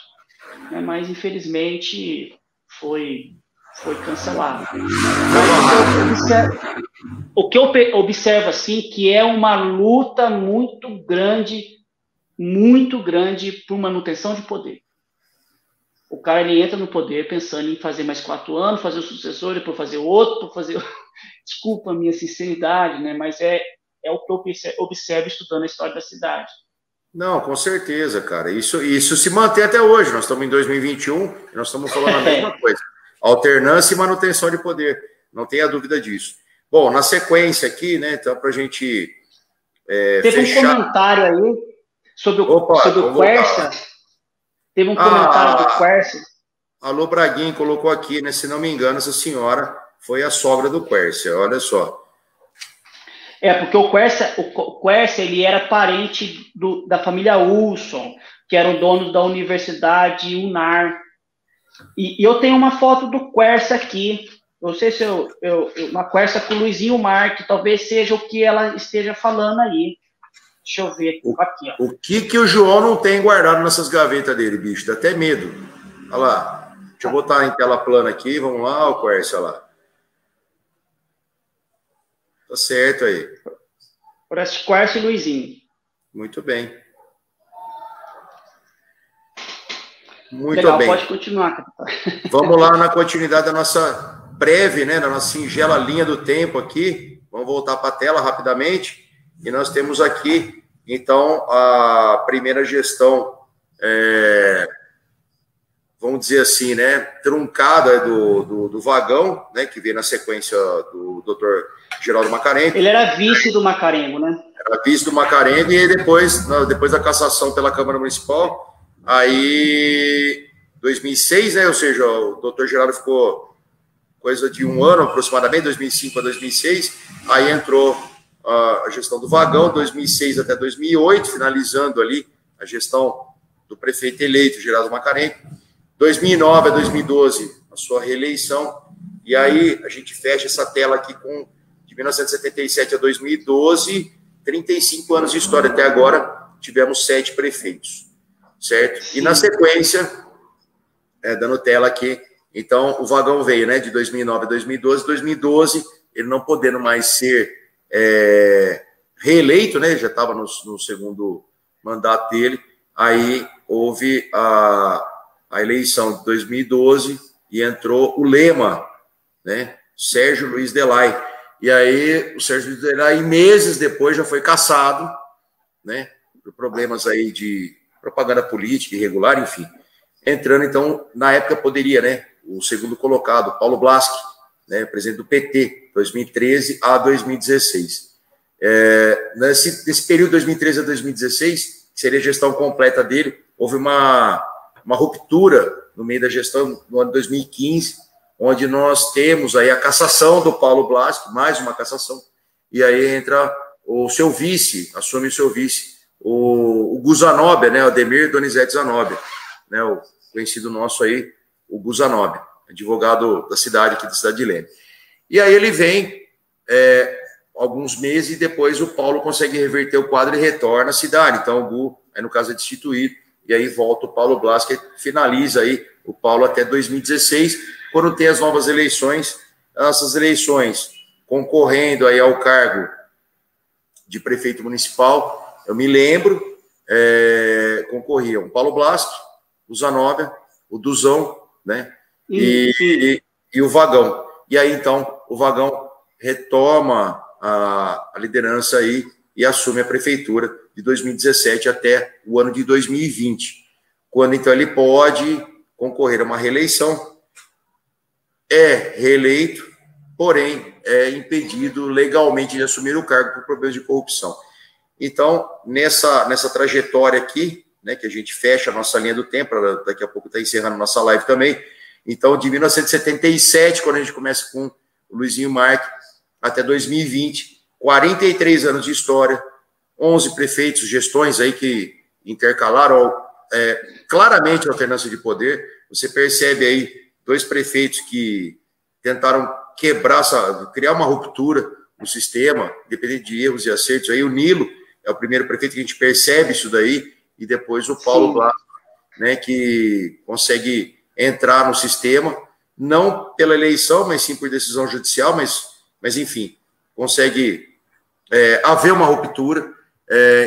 né? Mas, infelizmente, foi cancelado. O que eu observo, assim, que é uma luta muito grande por manutenção de poder. O cara, ele entra no poder pensando em fazer mais 4 anos, fazer o sucessor, depois fazer outro, Desculpa a minha sinceridade, né? Mas é o que eu observo estudando a história da cidade. Não, com certeza, cara. Isso se mantém até hoje. Nós estamos em 2021 e nós estamos falando a mesma coisa. Alternância e manutenção de poder. Não tenha dúvida disso. Bom, na sequência aqui, né? Então, para a gente Teve fechar... um comentário aí sobre o Quercia. Teve um comentário do Quercia. Alô, Braguinho colocou aqui, né? Se não me engano, essa senhora foi a sogra do Quercia. Olha só. Porque o Quercia, ele era parente da família Wilson, que eram donos da Universidade UNAR. E eu tenho uma foto do Quercia aqui. não sei se uma conversa com o Luizinho Marque, talvez seja o que ela esteja falando aí. Deixa eu ver aqui, ó. O que o João não tem guardado nessas gavetas dele, bicho? Dá até medo. Olha lá. Deixa eu botar em tela plana aqui. Vamos lá, o Quercia, olha lá. Tá certo aí. Parece Quercia e Luizinho. Muito bem. Muito legal, bem. Pode continuar, capitão. Vamos lá na continuidade da nossa breve, né, da nossa singela linha do tempo aqui. Vamos voltar para a tela rapidamente. E nós temos aqui, então, a primeira gestão, vamos dizer assim, né, truncada do Vagão, né, que veio na sequência do Dr. Geraldo Macarengo. Ele era vice do Macarengo, né? Era vice do Macarengo e depois da cassação pela Câmara Municipal, aí 2006, né, ou seja, o Dr. Geraldo ficou coisa de um ano aproximadamente, 2005 a 2006, aí entrou a gestão do Vagão, 2006 até 2008, finalizando ali a gestão do prefeito eleito, Geraldo Macarengo. 2009 a 2012, a sua reeleição, e aí a gente fecha essa tela aqui com de 1977 a 2012, 35 anos de história até agora, tivemos 7 prefeitos, certo? Sim. E na sequência, dando tela aqui, então o Vagão veio, né, de 2009 a 2012, ele não podendo mais ser reeleito, né, já estava no segundo mandato dele, aí houve a eleição de 2012 e entrou o Lema, né, Sérgio Luiz Delay. E aí o Sérgio Luiz Delay, meses depois, já foi cassado, né, por problemas aí de propaganda política irregular, enfim. Entrando, então, na época poderia, né, o segundo colocado, Paulo Blaschi, né, presidente do PT, 2013 a 2016. Nesse período, 2013 a 2016, que seria a gestão completa dele, houve uma ruptura no meio da gestão no ano de 2015, onde nós temos aí a cassação do Paulo Blaschi, mais uma cassação, e aí entra o seu vice, assume o seu vice, o Guzanobia, né, o Ademir Donizete Zanobia, né, o conhecido nosso aí, o Guzanobia, advogado da cidade aqui, da cidade de Leme. E aí ele vem alguns meses e depois o Paulo consegue reverter o quadro e retorna à cidade. Então o Gu, aí no caso, é destituído, e aí volta o Paulo Blaschi, que finaliza aí o Paulo até 2016, quando tem as novas eleições, essas eleições concorrendo aí ao cargo de prefeito municipal, eu me lembro, concorriam o Paulo Blaschi, o Zanobia, o Duzão, né, e o Vagão. E aí, então, o Vagão retoma a liderança aí e assume a prefeitura de 2017 até o ano de 2020, quando, então, ele pode concorrer a uma reeleição, reeleito, porém, é impedido legalmente de assumir o cargo por problemas de corrupção. Então, nessa trajetória aqui, né, que a gente fecha a nossa linha do tempo, daqui a pouco está encerrando nossa live também. Então, de 1977, quando a gente começa com o Luizinho Marque, até 2020, 43 anos de história, 11 prefeitos, gestões aí que intercalaram claramente a alternância de poder. Você percebe aí 2 prefeitos que tentaram criar uma ruptura no sistema, dependendo de erros e acertos. Aí o Nilo é o primeiro prefeito que a gente percebe isso daí, e depois o Paulo Blaschi, né, que consegue entrar no sistema, não pela eleição, mas sim por decisão judicial, mas enfim, consegue haver uma ruptura.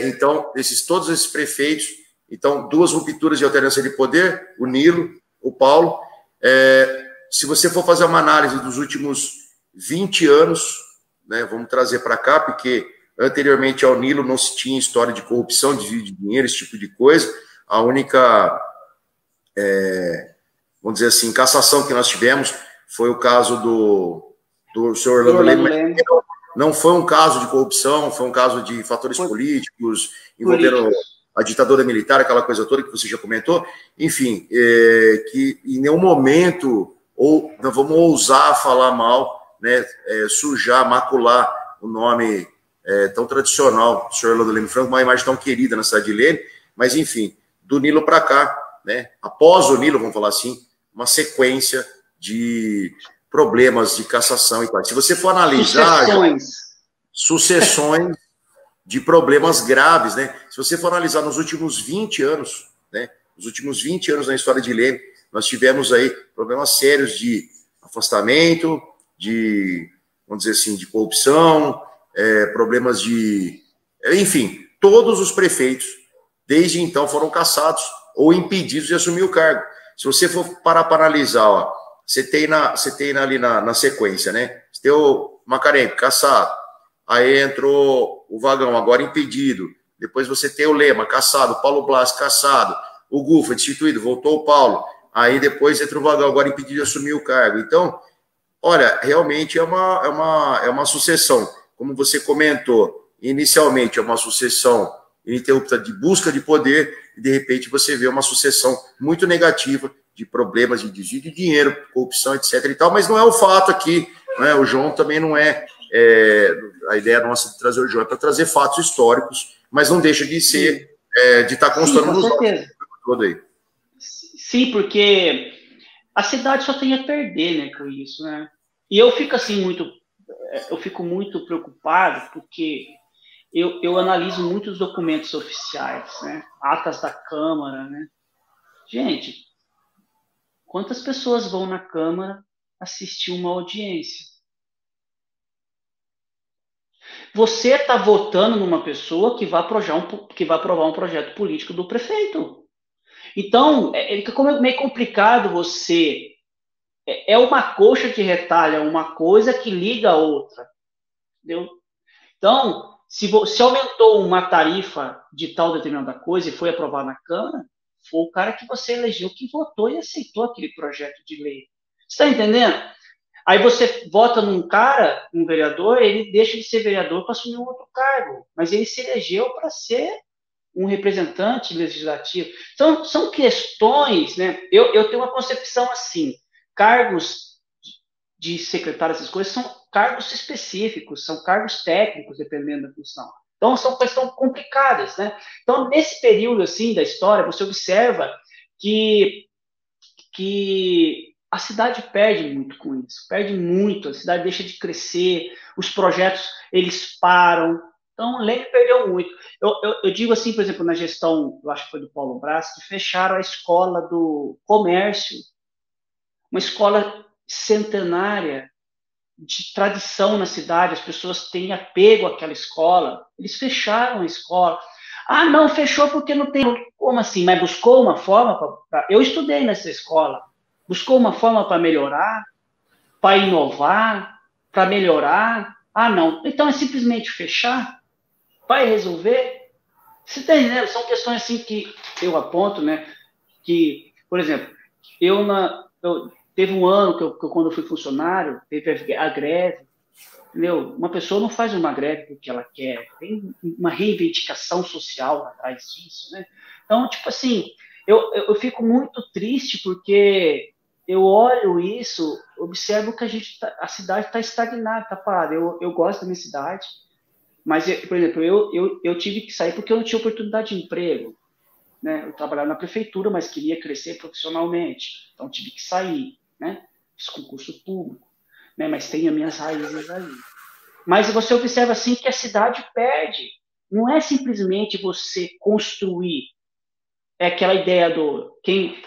Então, todos esses prefeitos, então, 2 rupturas de alternância de poder, o Nilo, o Paulo. Se você for fazer uma análise dos últimos 20 anos, né, vamos trazer para cá, porque anteriormente ao Nilo não se tinha história de corrupção, desvio de dinheiro, esse tipo de coisa. A única, vamos dizer assim, cassação que nós tivemos foi o caso do senhor Orlando Leme. Não foi um caso de corrupção, foi um caso de fatores políticos, envolvendo a ditadura militar, aquela coisa toda que você já comentou. Enfim, que em nenhum momento não vamos ousar falar mal, né, sujar, macular o nome tão tradicional do senhor Orlando Leme Franco, uma imagem tão querida na cidade de Leme, mas enfim, do Nilo para cá, né, após o Nilo, vamos falar assim, uma sequência de problemas de cassação e tal. Se você for analisar... Sucessões de problemas graves, né? Se você for analisar nos últimos 20 anos, né? Nos últimos 20 anos na história de Leme, nós tivemos aí problemas sérios de afastamento, de, vamos dizer assim, de corrupção, problemas de... Enfim, todos os prefeitos, desde então, foram cassados ou impedidos de assumir o cargo. Se você for parar para analisar, ó, você tem ali na sequência, né? Você tem o Macarenco, cassado. Aí entrou o Vagão, agora impedido. Depois você tem o Lema, cassado. O Paulo Blas, cassado. O Gufa, destituído, voltou o Paulo. Aí depois entra o Vagão, agora impedido de assumir o cargo. Então, olha, realmente é uma sucessão. Como você comentou, inicialmente é uma sucessão ininterrupta de busca de poder e, de repente, você vê uma sucessão muito negativa de problemas de desvio de dinheiro, corrupção, etc. e tal, mas não é o fato aqui, né? O João também não é... a ideia nossa de trazer o João é para trazer fatos históricos, mas não deixa de ser, de estar constando nos olhos todo aí. Sim, porque a cidade só tem a perder, né, com isso, né? E eu fico assim muito preocupado, porque eu analiso muitos documentos oficiais, né? Atas da Câmara, né? Gente, quantas pessoas vão na Câmara assistir uma audiência? Você está votando numa pessoa que vai aprovar um projeto político do prefeito. Então, fica meio complicado você... É uma coxa que retalha uma coisa que liga a outra. Entendeu? Então, se aumentou uma tarifa de tal determinada coisa e foi aprovada na Câmara, foi o cara que você elegeu que votou e aceitou aquele projeto de lei. Você está entendendo? Aí você vota num cara, um vereador, ele deixa de ser vereador para assumir um outro cargo, mas ele se elegeu para ser um representante legislativo. Então, são questões, né? Eu tenho uma concepção assim, cargos de secretário, essas coisas, são cargos específicos, são cargos técnicos, dependendo da função. Então, são questões complicadas, né? Então, nesse período, assim, da história, você observa que a cidade perde muito com isso, perde muito, a cidade deixa de crescer, os projetos, eles param. Então, o Leme perdeu muito. Eu digo assim, por exemplo, na gestão, eu acho que foi do Paulo Braz, que fecharam a escola do comércio, uma escola centenária, de tradição na cidade, as pessoas têm apego àquela escola, eles fecharam a escola. Ah, não, fechou porque não tem... Como assim? Mas buscou uma forma para... Eu estudei nessa escola. Buscou uma forma para melhorar, para inovar, para melhorar. Ah, não. Então é simplesmente fechar? Vai resolver? Você está entendendo? São questões assim que eu aponto, né? Que, por exemplo, teve um ano que quando eu fui funcionário, teve a greve. Entendeu? Uma pessoa não faz uma greve porque ela quer. Tem uma reivindicação social atrás disso, né? Então, tipo assim, eu fico muito triste porque eu olho isso, observo que a cidade está estagnada, está parada. Eu gosto da minha cidade, mas, por exemplo, eu tive que sair porque eu não tinha oportunidade de emprego, né? Eu trabalhava na prefeitura, mas queria crescer profissionalmente, então tive que sair, né? Fiz concurso público, né? Mas tenho as minhas raízes ali. Mas você observa assim que a cidade perde. Não é simplesmente você construir. É aquela ideia do aquele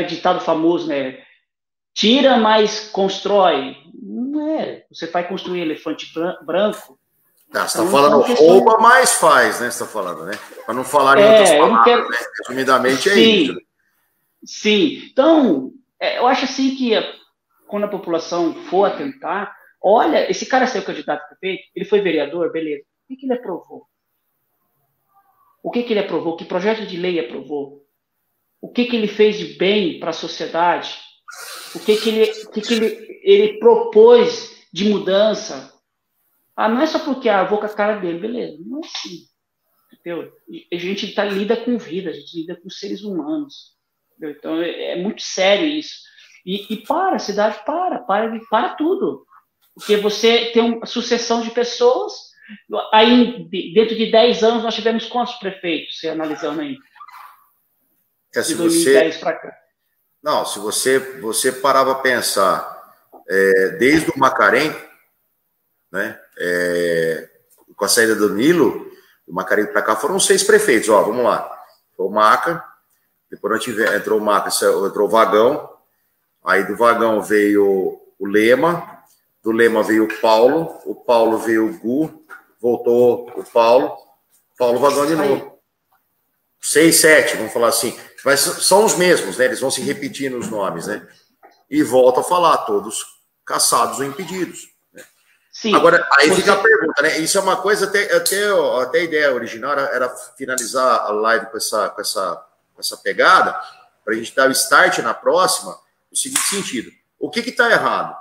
ditado famoso, né? Tira, mas constrói. Não é. Você vai construir elefante branco. Você está falando rouba, mas faz, né? Você está falando, né? Para não falar em outras palavras, né? Resumidamente é isso. Sim. Então, eu acho assim que quando a população for atentar, olha, esse cara saiu candidato a prefeito, ele foi vereador, beleza. O que ele aprovou? O que ele aprovou? Que projeto de lei aprovou? O que ele fez de bem para a sociedade? O que ele propôs de mudança? Ah, não é só porque eu vou com a cara dele, beleza. Não é assim. Entendeu? A gente lida com vida, a gente lida com seres humanos. Entendeu? Então, é muito sério isso. E a cidade para tudo. Porque você tem uma sucessão de pessoas, aí dentro de 10 anos nós tivemos quantos prefeitos, você analisando aí? De 2010 para cá. Não, se você parar para pensar, desde o Macarenco, né, com a saída do Nilo, do Macarenco para cá, foram 6 prefeitos, ó, vamos lá. Foi o Maca, depois entrou o Maca, entrou o Vagão, aí do Vagão veio o Lema, do Lema veio o Paulo veio o Gu, voltou o Paulo Vagão de novo. 6, 7, vamos falar assim. Mas são os mesmos, né? Eles vão se repetindo os nomes, né? E volta a falar, todos caçados ou impedidos. Né? Sim. Agora, aí fica a pergunta, né? Isso é uma coisa, até a ideia original era finalizar a live com essa pegada, para a gente dar o start na próxima, no seguinte sentido. O que está errado?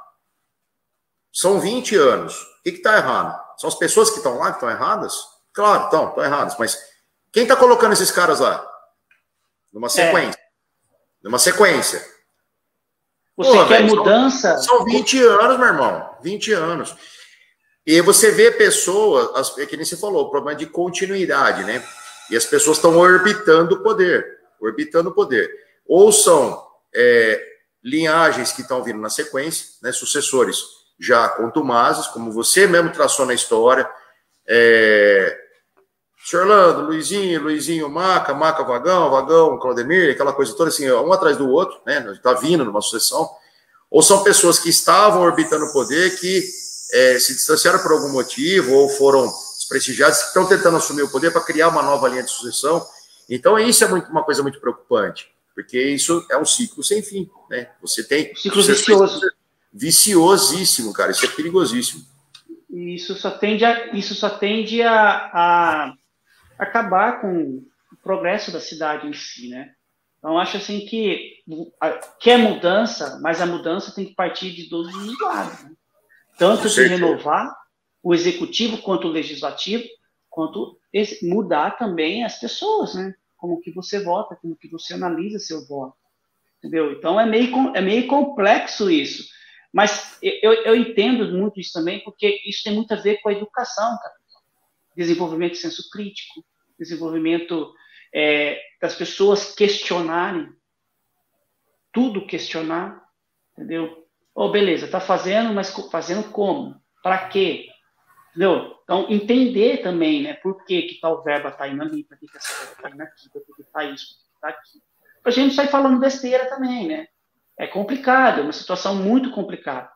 São 20 anos. O que está errado? São as pessoas que estão lá que estão erradas? Claro, estão erradas, mas quem está colocando esses caras lá? Numa sequência. Numa sequência. Você quer mudança? São 20 anos, meu irmão. 20 anos. E você vê pessoas, que nem você falou, o problema de continuidade, né? E as pessoas estão orbitando o poder. Ou são linhagens que estão vindo na sequência, né? Sucessores já contumazes, como você mesmo traçou na história. Senhor Orlando, Luizinho, Maca, Vagão, Claudemir, aquela coisa toda assim, um atrás do outro, né? Está vindo numa sucessão. Ou são pessoas que estavam orbitando o poder, que se distanciaram por algum motivo, ou foram desprestigiados, que estão tentando assumir o poder para criar uma nova linha de sucessão. Então, isso é uma coisa muito preocupante, porque isso é um ciclo sem fim, né? Você tem... Um ciclo vicioso. Viciosíssimo, cara. Isso é perigosíssimo. Isso só tende a acabar com o progresso da cidade em si, né? Então, acho assim que quer mudança, mas a mudança tem que partir de todos os lados, né? Tanto de renovar o executivo quanto o legislativo, quanto mudar também as pessoas, né? Como que você vota, como que você analisa seu voto, entendeu? Então, é meio complexo isso. Mas eu entendo muito isso também, porque isso tem muito a ver com a educação, cara. Desenvolvimento de senso crítico, desenvolvimento das pessoas questionarem, tudo questionar, entendeu? Beleza, tá fazendo, mas fazendo como? Para quê? Entendeu? Então, entender também, né, por que tal verba tá indo ali, por que essa verba tá indo aqui, por que tá isso, por que tá aqui. Pra gente não sair falando besteira também, né? É complicado, é uma situação muito complicada.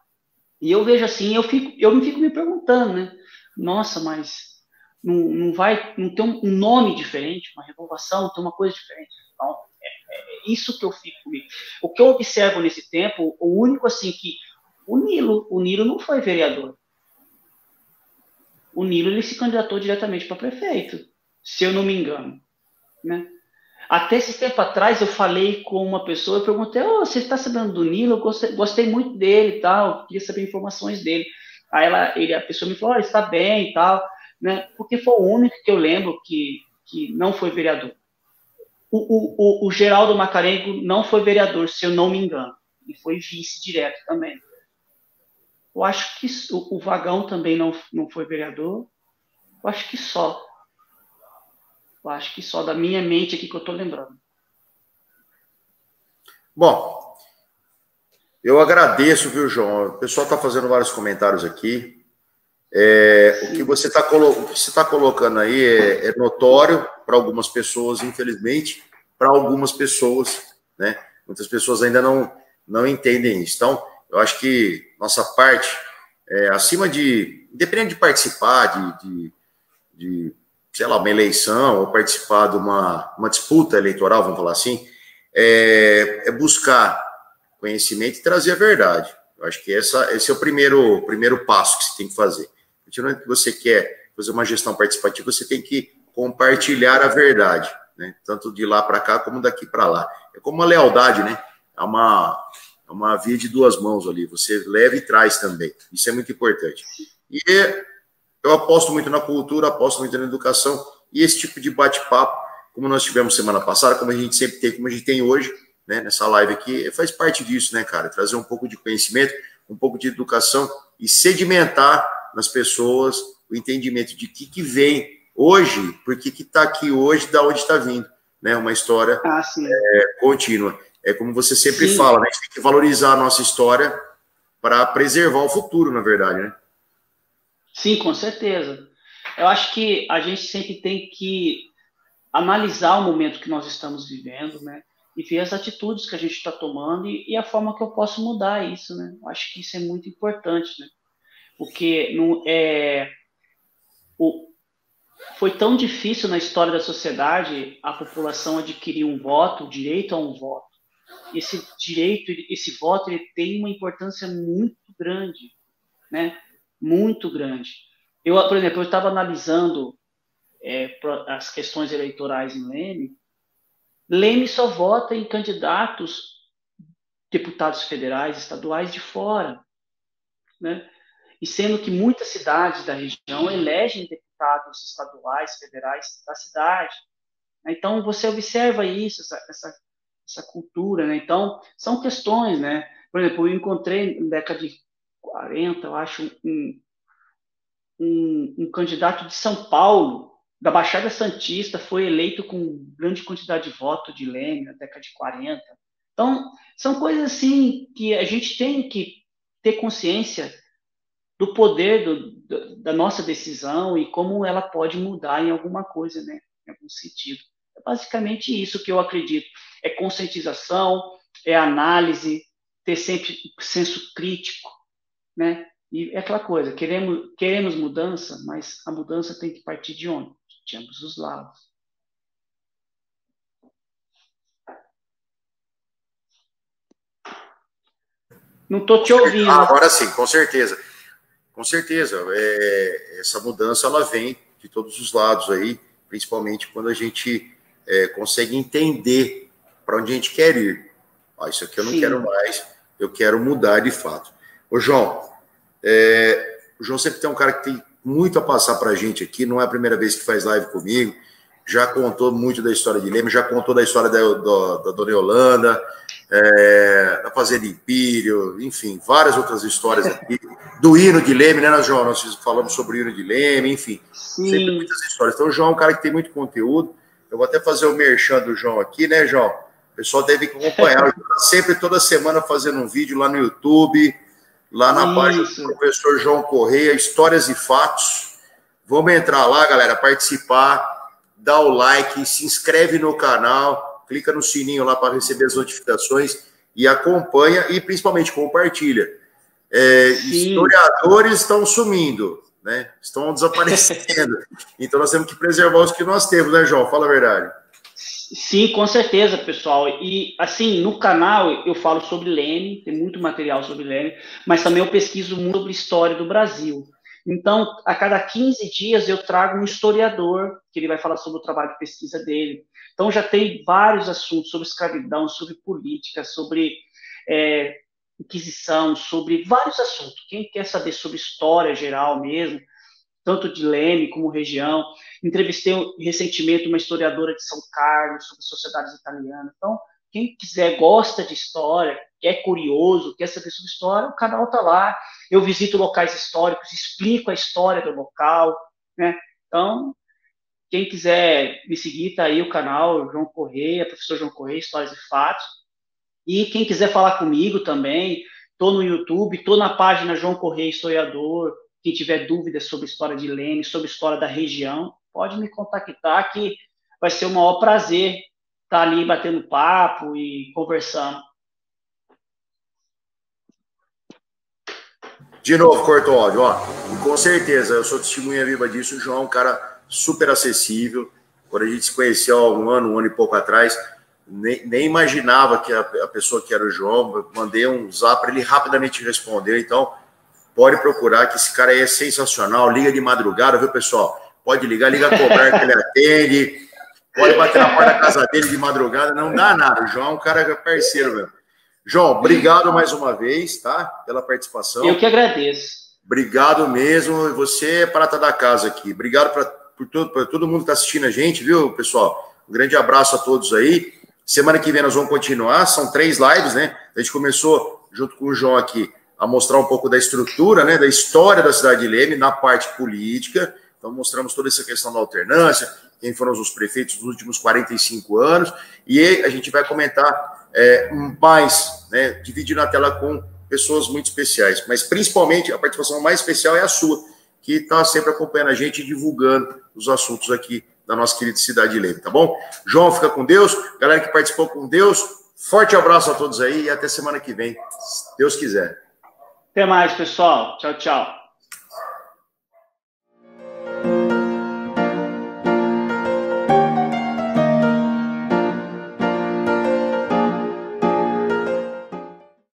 E eu vejo assim, eu me fico me perguntando, né? Nossa, mas não tem um nome diferente, uma renovação, tem uma coisa diferente. Então, é isso que eu fico comigo. O que eu observo nesse tempo, o único assim que o Nilo não foi vereador. O Nilo ele se candidatou diretamente para prefeito, se eu não me engano, né? Até esse tempo atrás eu falei com uma pessoa, eu perguntei, você está sabendo do Nilo? Eu gostei muito dele e tal, queria saber informações dele. Aí a pessoa me falou, ele está bem e tal, né? Porque foi o único que eu lembro que não foi vereador. O Geraldo Macarenco não foi vereador, se eu não me engano, e foi vice direto também. Eu acho que o Vagão também não foi vereador, eu acho que só. Acho que só da minha mente aqui que eu estou lembrando. Bom, eu agradeço, viu, João? O pessoal está fazendo vários comentários aqui. O que você está colocando aí é notório para algumas pessoas, infelizmente, para algumas pessoas, né? Muitas pessoas ainda não entendem isso. Então, eu acho que nossa parte, independente de participar de sei lá, uma eleição ou participar de uma disputa eleitoral, vamos falar assim, é buscar conhecimento e trazer a verdade. Eu acho que esse é o primeiro passo que você tem que fazer. A partir do momento que você quer fazer uma gestão participativa, você tem que compartilhar a verdade, né? Tanto de lá para cá como daqui para lá. É como uma lealdade, né? É uma via de duas mãos ali. Você leva e traz também. Isso é muito importante. E eu aposto muito na cultura, aposto muito na educação, e esse tipo de bate-papo, como nós tivemos semana passada, como a gente sempre tem, como a gente tem hoje, né, nessa live aqui, faz parte disso, né, cara? Trazer um pouco de conhecimento, um pouco de educação e sedimentar nas pessoas o entendimento de que vem hoje, por que está aqui hoje, da onde está vindo, né? Uma história contínua. é como você sempre Sim. fala, né? A gente tem que valorizar a nossa história para preservar o futuro, na verdade, né? Sim, com certeza. Eu acho que a gente sempre tem que analisar o momento que nós estamos vivendo, né? E ver as atitudes que a gente está tomando e a forma que eu posso mudar isso, né? Eu acho que isso é muito importante, né? Porque não foi tão difícil na história da sociedade a população adquirir um voto, o direito a um voto. Esse direito, esse voto, ele tem uma importância muito grande, né? Muito grande. Por exemplo, eu estava analisando as questões eleitorais em Leme. Leme só vota em candidatos, deputados federais, estaduais de fora, né? E sendo que muitas cidades da região elegem deputados estaduais, federais da cidade. Então, você observa isso, essa cultura, né? Então, são questões, né? Por exemplo, eu encontrei na década de 40, eu acho, um candidato de São Paulo, da Baixada Santista, foi eleito com grande quantidade de voto de Leme na década de 40. Então, são coisas assim que a gente tem que ter consciência do poder da nossa decisão e como ela pode mudar em alguma coisa, né? Em algum sentido. É basicamente isso que eu acredito. É conscientização, é análise, ter sempre senso crítico, né? E é aquela coisa, queremos mudança, mas a mudança tem que partir de onde? De ambos os lados. Não estou te ouvindo. Agora sim, com certeza. Com certeza. Essa mudança, ela vem de todos os lados aí, principalmente quando a gente consegue entender para onde a gente quer ir. Isso aqui eu não quero mais, eu quero mudar de fato. Ô, João, o João sempre tem um cara que tem muito a passar para a gente aqui, não é a primeira vez que faz live comigo, já contou muito da história de Leme, já contou da história da Dona Yolanda, da Fazenda Império, enfim, várias outras histórias aqui, do hino de Leme, né, João? Nós falamos sobre o hino de Leme, enfim, sempre muitas histórias. Então, o João é um cara que tem muito conteúdo. Eu vou até fazer o merchan do João aqui, né, João? O pessoal deve acompanhar. Sempre, toda semana, fazendo um vídeo lá no YouTube, lá na página do professor João Correia, Histórias e Fatos. Vamos entrar lá, galera, participar, dá o like, se inscreve no canal, clica no sininho lá para receber as notificações e acompanha e principalmente compartilha. Historiadores estão sumindo, né? Estão desaparecendo. Então nós temos que preservar os que nós temos, né, João? Fala a verdade. Sim, com certeza, pessoal. E, assim, no canal eu falo sobre Leme, tem muito material sobre Leme, mas também eu pesquiso muito sobre história do Brasil. Então, a cada 15 dias eu trago um historiador, que ele vai falar sobre o trabalho de pesquisa dele. Então, já tem vários assuntos sobre escravidão, sobre política, sobre Inquisição, sobre vários assuntos. Quem quer saber sobre história geral mesmo, tanto de Leme como região. Entrevistei recentemente uma historiadora de São Carlos sobre sociedades italianas. Então, quem quiser, gosta de história, é curioso, quer saber sobre história, o canal está lá. Eu visito locais históricos, explico a história do local, né? Então, quem quiser me seguir, está aí o canal João Correia, professor João Correia, Histórias e Fatos. E quem quiser falar comigo também, estou no YouTube, estou na página João Correia Historiador. Quem tiver dúvidas sobre a história de Leme, sobre a história da região, pode me contactar, que vai ser o maior prazer estar ali batendo papo e conversando. De novo, cortou o áudio. E com certeza, eu sou testemunha viva disso. O João é um cara super acessível. Quando a gente se conheceu há um ano e pouco atrás, nem imaginava que a pessoa que era o João. Eu mandei um zap para ele, rapidamente respondeu. Então, pode procurar, que esse cara aí é sensacional. Liga de madrugada, viu, pessoal? Pode ligar, liga a cobrar que ele atende. Pode bater na porta da casa dele de madrugada, não dá nada. O João é um cara parceiro mesmo. João, obrigado mais uma vez, tá? Pela participação. Eu que agradeço. Obrigado mesmo. Você é prata da casa aqui. Obrigado por todo mundo que está assistindo a gente, viu, pessoal? Um grande abraço a todos aí. Semana que vem nós vamos continuar. São 3 lives, né? A gente começou, junto com o João aqui, a mostrar um pouco da estrutura, né, da história da cidade de Leme, na parte política. Então, mostramos toda essa questão da alternância, quem foram os prefeitos dos últimos 45 anos, e a gente vai comentar mais, né, dividindo a tela com pessoas muito especiais, mas principalmente a participação mais especial é a sua, que está sempre acompanhando a gente e divulgando os assuntos aqui da nossa querida Cidade Livre, tá bom? João, fica com Deus. Galera que participou, com Deus. Forte abraço a todos aí e até semana que vem, se Deus quiser. Até mais, pessoal. Tchau, tchau.